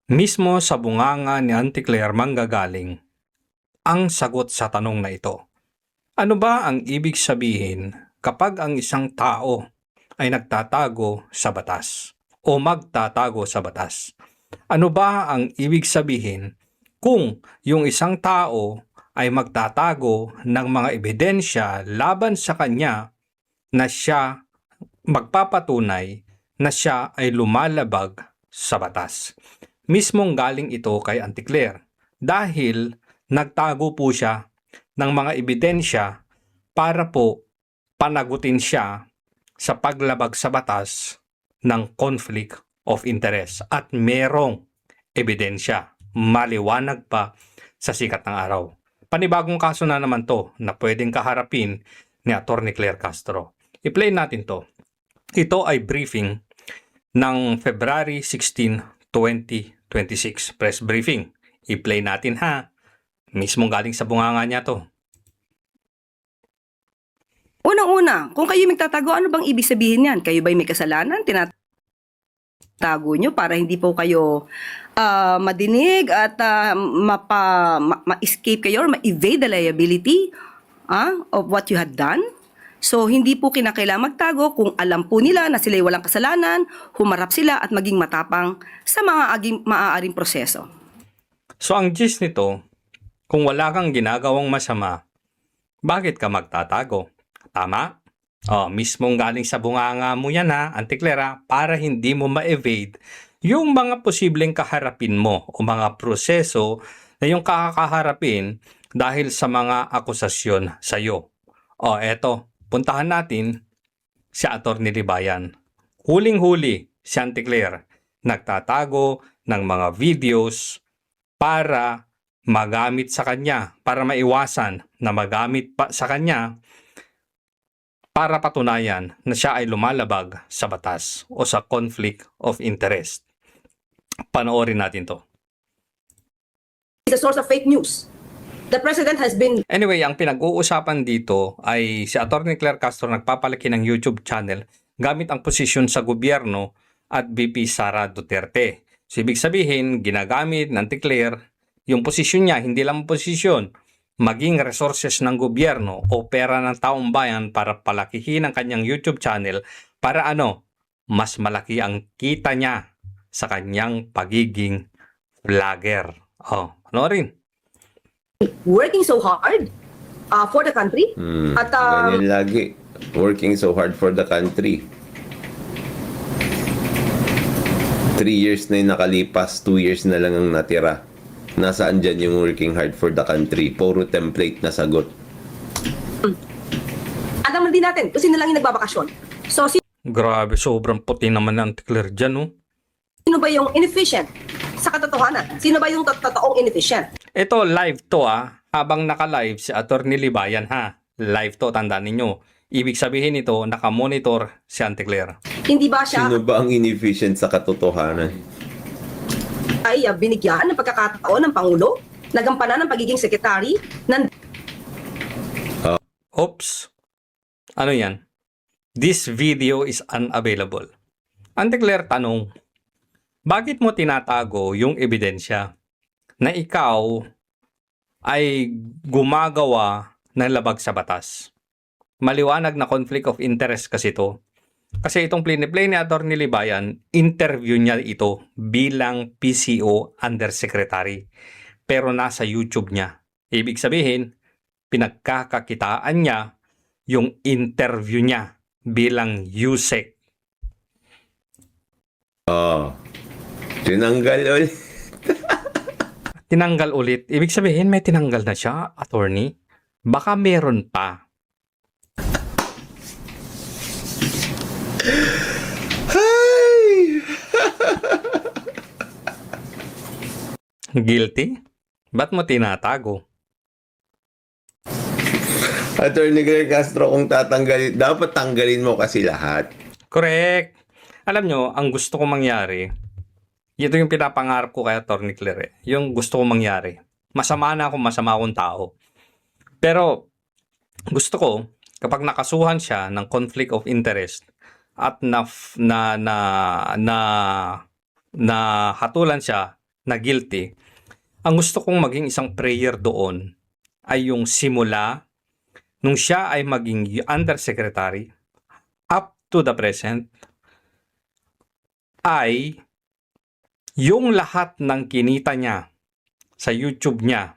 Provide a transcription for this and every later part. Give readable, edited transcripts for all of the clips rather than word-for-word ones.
Mismo sa bunganga ni Auntie Claire manggagaling ang sagot sa tanong na ito. Ano ba ang ibig sabihin kapag ang isang tao ay nagtatago sa batas o magtatago sa batas? Ano ba ang ibig sabihin kung yung isang tao ay magtatago ng mga ebidensya laban sa kanya na siya magpapatunay na siya ay lumalabag sa batas? Mismong galing ito kay Auntie Claire dahil nagtago po siya ng mga ebidensya para po panagutin siya sa paglabag sa batas ng conflict of interest at merong ebidensya, maliwanag pa sa sikat ng araw. Panibagong kaso na naman to na pwedeng kaharapin ni Atty. Claire Castro. I-play natin to. Ito ay briefing ng February 16, 2026 press briefing. I-play natin ha. Mismong galing sa bunganga niya to. Unang-una, kung kayo magtatago, ano bang ibig sabihin yan? Kayo ba'y may kasalanan? Tinatago nyo para hindi po kayo madinig at ma-escape kayo or ma-evade the liability of what you had done? So, hindi po kinakailangan magtago kung alam po nila na sila'y walang kasalanan, humarap sila at maging matapang sa mga maaaring proseso. So, ang gist nito, kung wala kang ginagawang masama, bakit ka magtatago? Tama? Mismong galing sa bunganga mo yan ha, Auntie Claire, para hindi mo ma-evade yung mga posibleng kaharapin mo o mga proseso na yung kakaharapin dahil sa mga akusasyon sa'yo. Eto. Puntahan natin si Atty. Libayan. Huling-huli si Auntie Claire nagtatago ng mga videos para magamit sa kanya, para maiwasan na magamit pa sa kanya para patunayan na siya ay lumalabag sa batas o sa conflict of interest. Panoorin natin to. It's a source of fake news. The president has been... Anyway, ang pinag-uusapan dito ay si Atty. Claire Castro nagpapalaki ng YouTube channel gamit ang posisyon sa gobyerno at VP Sara Duterte. So, ibig sabihin, ginagamit ng Auntie Claire yung posisyon niya, hindi lang posisyon, maging resources ng gobyerno o pera ng taong bayan para palakihin ang kanyang YouTube channel para mas malaki ang kita niya sa kanyang pagiging vlogger. Panoorin. working so hard for the country. At Ganyan lagi. Working so hard for the country. 3 years na yung nakalipas, 2 years na lang ang natira. Nasaan dyan yung working hard for the country? Puro template na sagot. alam din natin kung sino lang yung nagbabakasyon. So, Grabe, sobrang puti naman ng Auntie Claire dyan, no? sino ba yung inefficient sa katotohanan? Sino ba yung totoong inefficient? Ito, live to habang naka-live si Atty. Libayan ha. Live to, tandaan ninyo. Ibig sabihin ito, naka-monitor si Auntie Claire. Hindi ba siya Sino ba ang inefficient sa katotohanan? ay binigyan ng pagkakataon ng Pangulo, nagampanan ng pagiging sekretary ng Oops. Ano yan? This video is unavailable. Auntie Claire tanong, bakit mo tinatago yung ebidensya na ikaw ay gumagawa ng labag sa batas? Maliwanag na conflict of interest kasi ito. Kasi itong play ni Atty. Libayan, interview niya ito bilang PCO Undersecretary. Pero nasa YouTube niya. Ibig sabihin, pinagkakakitaan niya yung interview niya bilang USEC. Tinanggal ulit. Tinanggal ulit. Ibig sabihin, may tinanggal na siya, attorney. Baka meron pa. Guilty? Ba't mo tinatago? Attorney Claire Castro, kung tatanggalin, dapat tanggalin mo kasi lahat. Correct. Alam nyo, ang gusto ko mangyari, ito yung pinapangarap ko kay Atty. Claire. Yung gusto ko mangyari. Masama akong tao. Pero, gusto ko, kapag nakasuhan siya ng conflict of interest at na hatulan siya na guilty, ang gusto kong maging isang prayer doon ay yung simula nung siya ay maging undersecretary up to the present ay yung lahat ng kinita niya sa YouTube niya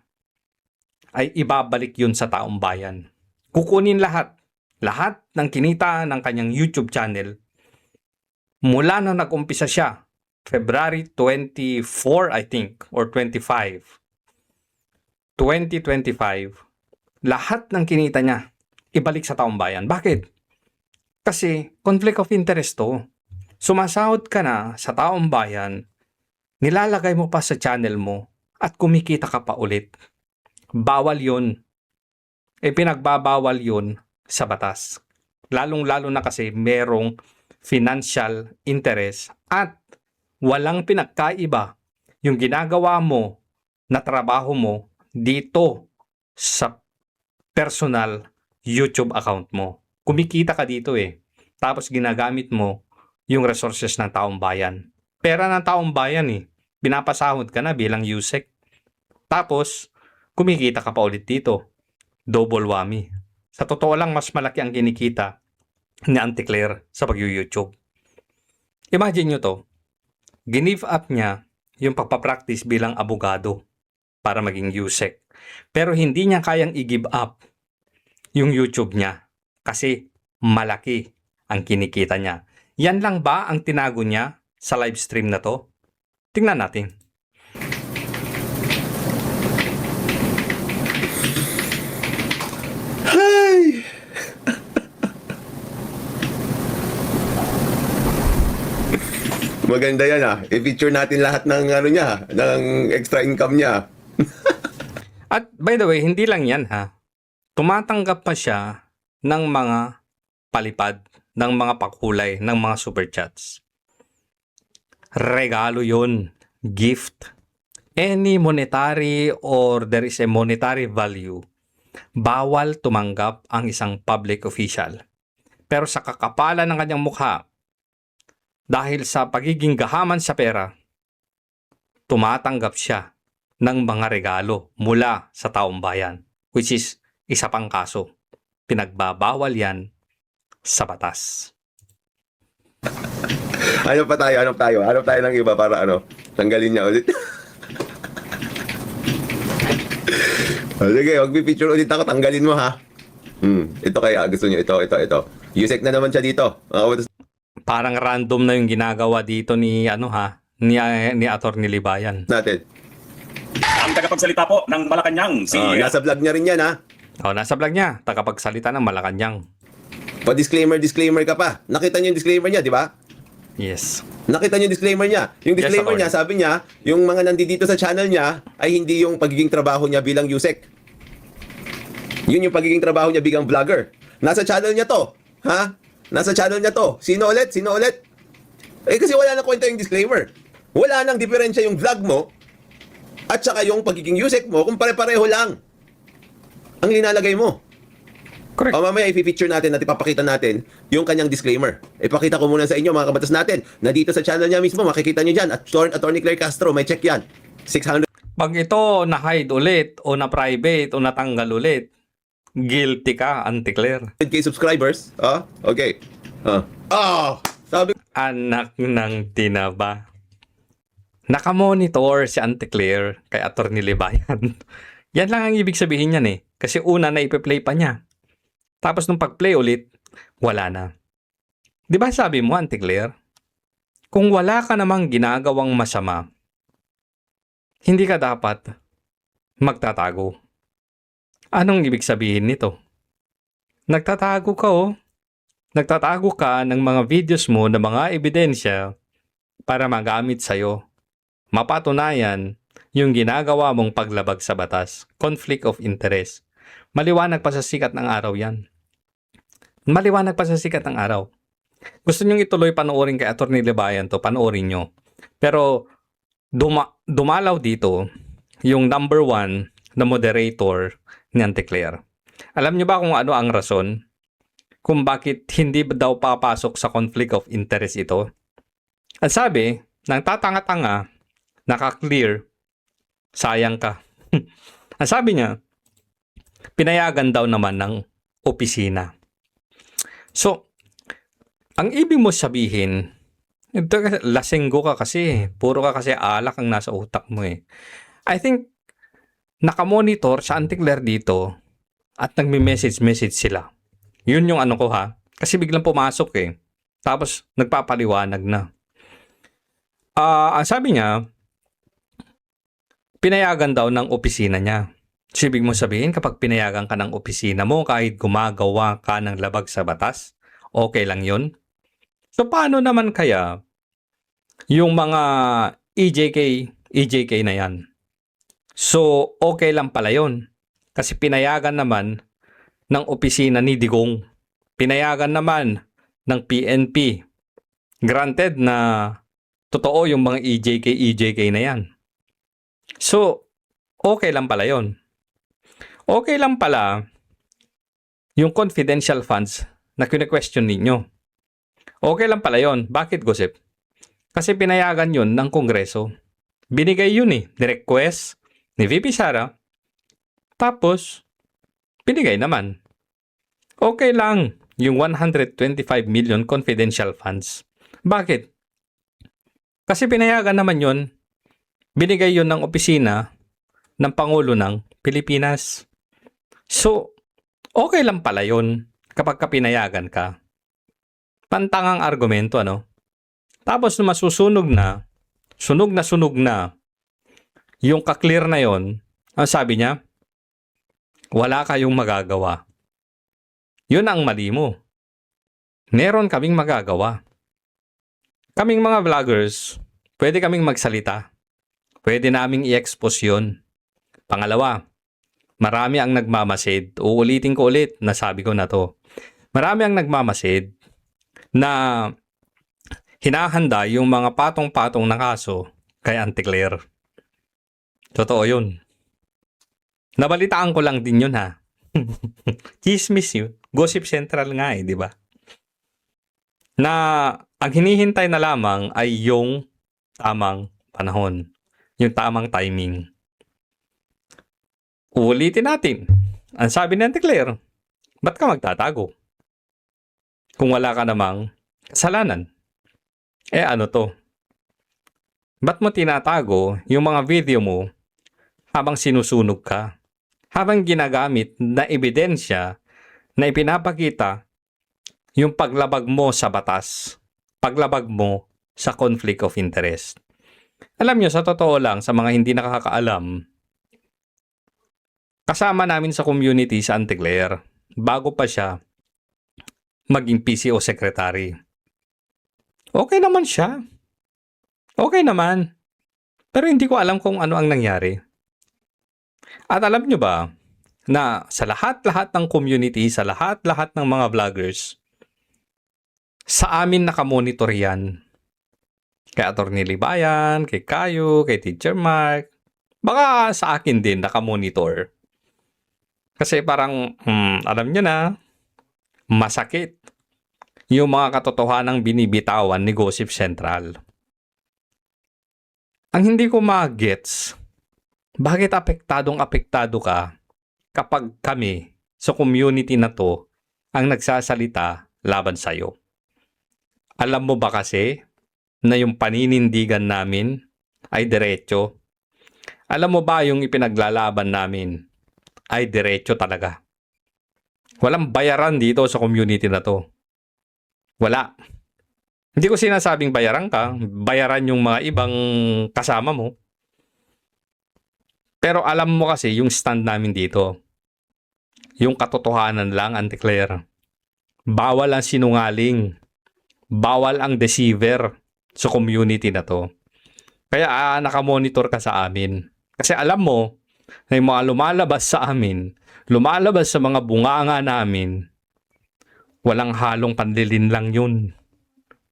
ay ibabalik yun sa taong bayan. Kukunin lahat ng kinita ng kanyang YouTube channel mula na nag-umpisa siya, February 24, I think, or 25, 2025, lahat ng kinita niya, ibalik sa taong bayan. Bakit? Kasi conflict of interest to. Sumasahod ka na sa taong bayan, nilalagay mo pa sa channel mo, at kumikita ka pa ulit. Bawal yun. Pinagbabawal yun sa batas. Lalong-lalo na kasi merong financial interest at walang pinagkaiba yung ginagawa mo na trabaho mo dito sa personal YouTube account mo. Kumikita ka dito Tapos ginagamit mo yung resources ng taong bayan. Pera ng taong bayan Pinapasahod ka na bilang USEC. Tapos, kumikita ka pa ulit dito. Double whammy. Sa totoo lang, mas malaki ang kinikita ni Auntie Claire sa pag-YouTube. Imagine nyo to. Give up niya yung pagpapractice bilang abogado para maging USEC. Pero hindi niya kayang i-give up yung YouTube niya kasi malaki ang kinikita niya. Yan lang ba ang tinago niya sa live stream na to? Tingnan natin. Ay! Maganda yan I-feature natin lahat ng niya, ng extra income niya. At by the way, hindi lang yan Tumatanggap pa siya ng mga palipad, ng mga pakulay, ng mga super chats. Regalo yun. Gift. Any monetary or there is a monetary value, bawal tumanggap ang isang public official. Pero sa kakapalan ng kanyang mukha, dahil sa pagiging gahaman sa pera, tumatanggap siya ng mga regalo mula sa taong bayan, which is isa pang kaso. Pinagbabawal yan sa batas. Hanap tayo ng iba para tanggalin niya ulit. Sige, mag-picture ulit ako, tanggalin mo Ito kaya, gusto niyo ito. USEC na naman siya dito. Parang random na yung ginagawa dito ni ni Atty. Libayan. Natin. Ang tagapagsalita po ng Malacanang, si Nasa vlog niya rin yan Nasa vlog niya, tagapagsalita ng Malacanang. Pa-disclaimer ka pa. Nakita niyo yung disclaimer niya, di ba? Yes. Nakita niyo yung disclaimer niya. Yung disclaimer niya, sabi niya, yung mga nandito sa channel niya ay hindi yung pagiging trabaho niya bilang USEC. Yun yung pagiging trabaho niya bilang vlogger. Nasa channel niya to. Nasa channel niya to. Sino ulit? Kasi wala na kwenta yung disclaimer. Wala nang diferensya yung vlog mo at saka yung pagiging USEC mo kung pare-pareho lang ang linalagay mo. Correct. Mamaya i-feature natin at ipapakita natin yung kanyang disclaimer. Ipakita ko muna sa inyo mga kabatas natin na dito sa channel niya mismo, makikita niyo dyan at Atty. Claire Castro, may check yan. 600. Pag ito na-hide ulit o na-private o natanggal ulit, guilty ka, Auntie Claire. 100K subscribers. Okay. Sabi Anak ng tinaba. Nakamonitor si Auntie Claire kay Atty. Libayan. Yan lang ang ibig sabihin niyan Kasi una na ipe-play pa niya. Tapos nung pag-play ulit, wala na. Di ba sabi mo, Auntie Claire? Kung wala ka namang ginagawang masama, hindi ka dapat magtatago. Anong ibig sabihin nito? Nagtatago ka Nagtatago ka ng mga videos mo na mga ebidensya para magamit sa'yo. Mapatunayan yung ginagawa mong paglabag sa batas. Conflict of interest. Maliwanag pa sa sikat ng araw yan. Maliwanag pa sa sikat ng araw. Gusto nyong ituloy panoorin kay Atty. Libayan to, panoorin nyo. Pero dumalaw dito yung number 1 na moderator ni Auntie Claire. Alam nyo ba kung ano ang rason? Kung bakit hindi daw papasok sa conflict of interest ito? At sabi, ng tatanga-tanga naka-clear, sayang ka. Ang sabi niya, pinayagan daw naman ng opisina. So, ang ibig mo sabihin, ito, lasenggo ka kasi, puro ka kasi alak ang nasa utak mo eh. I think, nakamonitor sa Anticler dito at nagme-message sila. Yun yung ano ko ha. Kasi biglang pumasok eh. Tapos, nagpapaliwanag na. Ang sabi niya, pinayagan daw ng opisina niya. So, ibig mo sabihin, kapag pinayagan ka ng opisina mo, kahit gumagawa ka ng labag sa batas, okay lang yun? So, paano naman kaya yung mga EJK na yan? So, okay lang pala yun. Kasi pinayagan naman ng opisina ni Digong. Pinayagan naman ng PNP. Granted na totoo yung mga EJK na yan. So, okay lang pala yun. Okay lang pala yung confidential funds na kine-question ninyo. Okay lang pala yun. Bakit, Gossip? Kasi pinayagan yun ng Kongreso. Binigay yun eh. Ni-request ni VP Sara. Tapos, binigay naman. Okay lang yung 125 million confidential funds. Bakit? Kasi pinayagan naman yun. Binigay yun ng opisina ng Pangulo ng Pilipinas. So, okay lang pala yun kapag pinayagan ka. Pantangang argumento, ano? Tapos na masusunog na, sunog na yung ka-clear na yon, ang sabi niya, wala kayong magagawa. Yun ang mali mo. Meron kaming magagawa. Kaming mga vloggers, pwede kaming magsalita. Pwede naming i-expose yun. Pangalawa, marami ang nagmamasid. Uulitin ko ulit, nasabi ko na to. Marami ang nagmamasid na hinahanda yung mga patong-patong na kaso kay Anticler. Totoo yun. Nabalitaan ko lang din yun ha. Chismis yun. Gossip Central nga eh, di ba? Na ang hinihintay na lamang ay yung tamang panahon. Yung tamang timing. Ulitin natin. Ang sabi ni Anticler, ba't ka magtatago? Kung wala ka namang kasalanan. Eh ano to? Ba't mo tinatago yung mga video mo habang sinusunog ka? Habang ginagamit na ebidensya na ipinapakita yung paglabag mo sa batas, paglabag mo sa conflict of interest. Alam nyo, sa totoo lang, sa mga hindi nakakaalam, kasama namin sa community sa Anticler bago pa siya maging PCO secretary. Okay naman siya. Okay naman. Pero hindi ko alam kung ano ang nangyari. At alam nyo ba na sa lahat-lahat ng community, sa lahat-lahat ng mga vloggers, sa amin nakamonitor yan. Kay Atty. Libayan, kay Kayo, kay Teacher Mark, baka sa akin din nakamonitor. Kasi parang, alam nyo na, masakit yung mga katotohanang binibitawan ni Gossip Central. Ang hindi ko ma-gets, bakit apektado ka kapag kami sa community na to ang nagsasalita laban sa'yo? Alam mo ba kasi na yung paninindigan namin ay diretso? Alam mo ba yung ipinaglalaban namin ay diretso talaga? Walang bayaran dito sa community na to. Wala. Hindi ko sinasabing bayaran ka. Bayaran yung mga ibang kasama mo. Pero alam mo kasi yung stand namin dito. Yung katotohanan lang, Anticler. Bawal ang sinungaling. Bawal ang deceiver sa community na to. Kaya nakamonitor ka sa amin. Kasi alam mo na yung mga lumalabas sa amin, lumalabas sa mga bunganga namin, walang halong panlilin lang yun.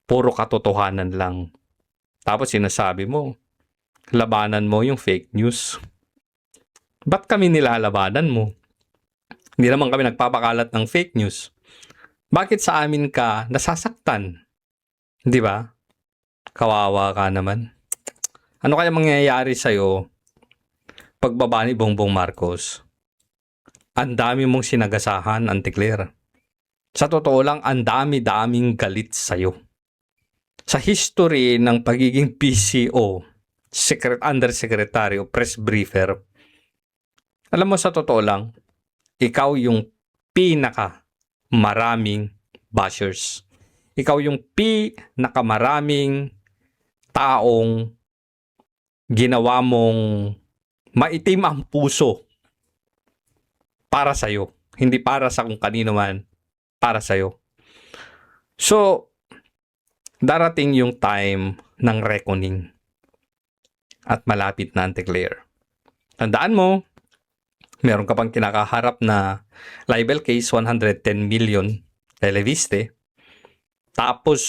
Puro katotohanan lang. Tapos sinasabi mo, labanan mo yung fake news. Ba't kami nilalabanan mo? Hindi naman kami nagpapakalat ng fake news. Bakit sa amin ka nasasaktan? Di ba? Kawawa ka naman. Ano kaya mangyayari sa'yo pagbaba ni Bongbong Marcos? Ang dami mong sinagasahan, Auntie Claire. Sa totoo lang, ang dami-daming galit sa'yo. Sa history ng pagiging PCO, Undersecretary o Press Briefer, alam mo, sa totoo lang, ikaw yung pinaka maraming bashers. Ikaw yung pinakamaraming taong ginawa mong maitim ang puso para sa'yo. Hindi para sa kung kanino man, para sa'yo. So, darating yung time ng reckoning at malapit na, Auntie Claire. Tandaan mo, meron ka pang kinakaharap na libel case, 110 million televiste. Tapos,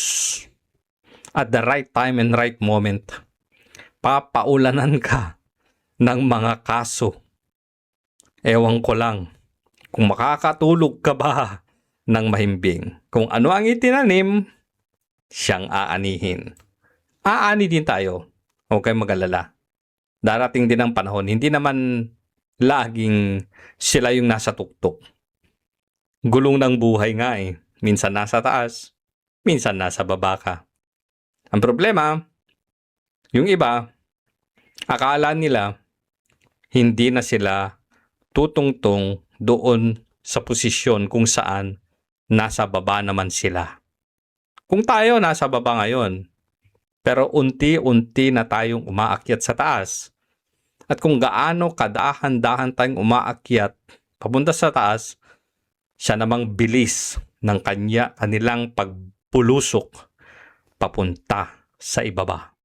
at the right time and right moment, papaulanan ka ng mga kaso. Ewan ko lang kung makakatulog ka ba ng mahimbing. Kung ano ang itinanim, siyang aanihin. Aani din tayo. Huwag kayong mag-alala. Darating din ang panahon. Hindi naman laging sila yung nasa tuktok. Gulong ng buhay nga eh. Minsan nasa taas, minsan nasa baba ka. Ang problema, yung iba, akala nila hindi na sila tutungtong doon sa posisyon kung saan nasa baba naman sila. Kung tayo nasa baba ngayon, pero unti-unti na tayong umaakyat sa taas. At kung gaano kadahan-dahan tayong umaakyat papunta sa taas, siya namang bilis ng kanilang pagpulusok papunta sa ibaba.